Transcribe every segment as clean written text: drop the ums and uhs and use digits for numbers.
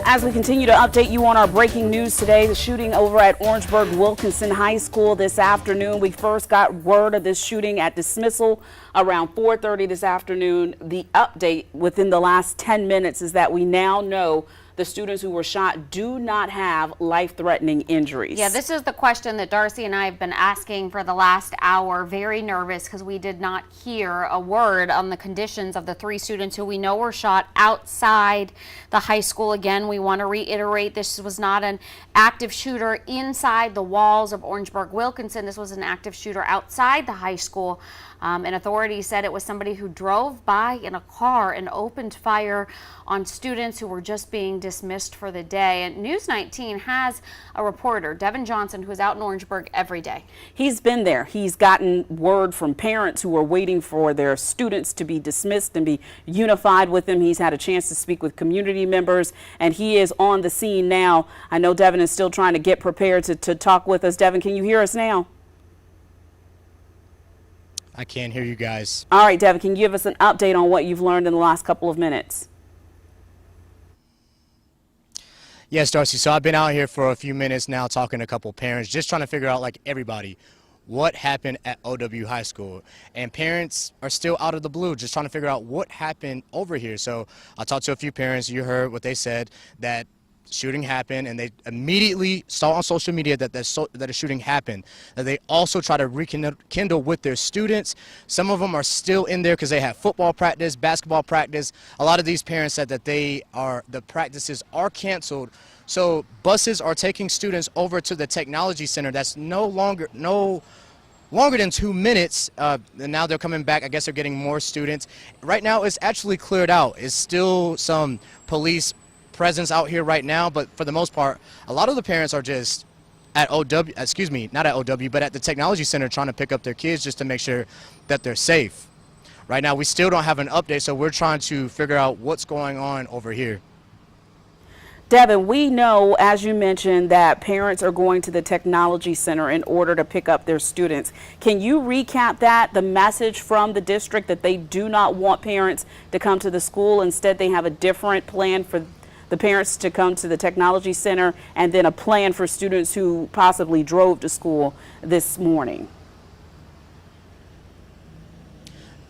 As we continue to update you on our breaking news today, the shooting over at Orangeburg Wilkinson High School this afternoon. We first got word of this shooting at dismissal around 4:30 this afternoon. The update within the last 10 minutes is that we now know the students who were shot do not have life-threatening injuries. Yeah, this is the question that Darcy and I have been asking for the last hour. Very nervous because we did not hear a word on the conditions of the 3 students who we know were shot outside the high school. Again, we want to reiterate this was not an active shooter inside the walls of Orangeburg Wilkinson. This was an active shooter outside the high school. And authorities said it was somebody who drove by in a car and opened fire on students who were just being dismissed for the day. And News 19 has a reporter, Devin Johnson, who's out in Orangeburg every day. He's been there. He's gotten word from parents who are waiting for their students to be dismissed and be unified with them. He's had a chance to speak with community members, and he is on the scene now. I know Devin is still trying to get prepared to talk with us. Devin, can you hear us now? I can't hear you guys. All right, Devin, can you give us an update on what you've learned in the last couple of minutes? Yes, Darcy. So I've been out here for a few minutes now talking to a couple parents, just trying to figure out, like everybody, what happened at OW High School. And parents are still out of the blue, just trying to figure out what happened over here. So I talked to a few parents. You heard what they said, that shooting happened, and they immediately saw on social media that a shooting happened. That they also try to rekindle with their students. Some of them are still in there because they have football practice, basketball practice. A lot of these parents said that the practices are canceled. So buses are taking students over to the technology center. That's no longer than 2 minutes, and now they're coming back. I guess they're getting more students. Right now it's actually cleared out. It's still some police presence out here right now, but for the most part, a lot of the parents are just at not at OW, but at the technology center trying to pick up their kids just to make sure that they're safe. Right now, we still don't have an update, so we're trying to figure out what's going on over here. Devin, we know, as you mentioned, that parents are going to the technology center in order to pick up their students. Can you recap that, the message from the district that they do not want parents to come to the school? Instead, they have a different plan for the parents to come to the technology center, and then a plan for students who possibly drove to school this morning?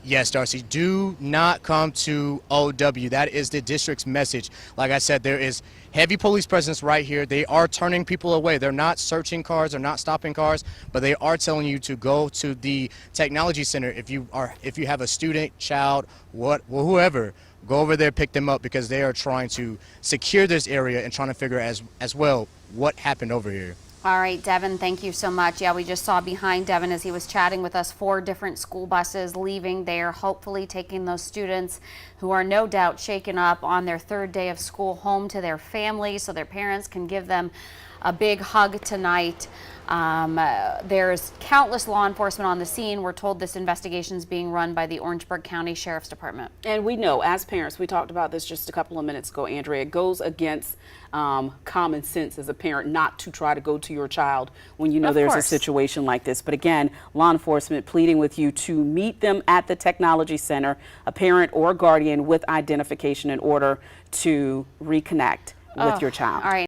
Yes, Darcy, do not come to OW. That is the district's message. Like I said, there is heavy police presence right here. They are turning people away. They're not searching cars, they're not stopping cars, but they are telling you to go to the technology center. If you have a student, child, whoever, go over there, pick them up, because they are trying to secure this area and trying to figure as well what happened over here. All right, Devin, thank you so much. Yeah, we just saw behind Devin as he was chatting with us 4 different school buses leaving there, hopefully taking those students who are no doubt shaken up on their 3rd day of school home to their families so their parents can give them a big hug tonight. There's countless law enforcement on the scene. We're told this investigation is being run by the Orangeburg County Sheriff's Department. And we know, as parents, we talked about this just a couple of minutes ago, Andrea, it goes against common sense as a parent not to try to go to your child when you know there's a situation like this. But again, law enforcement pleading with you to meet them at the technology center, a parent or guardian with identification, in order to reconnect with your child. All right.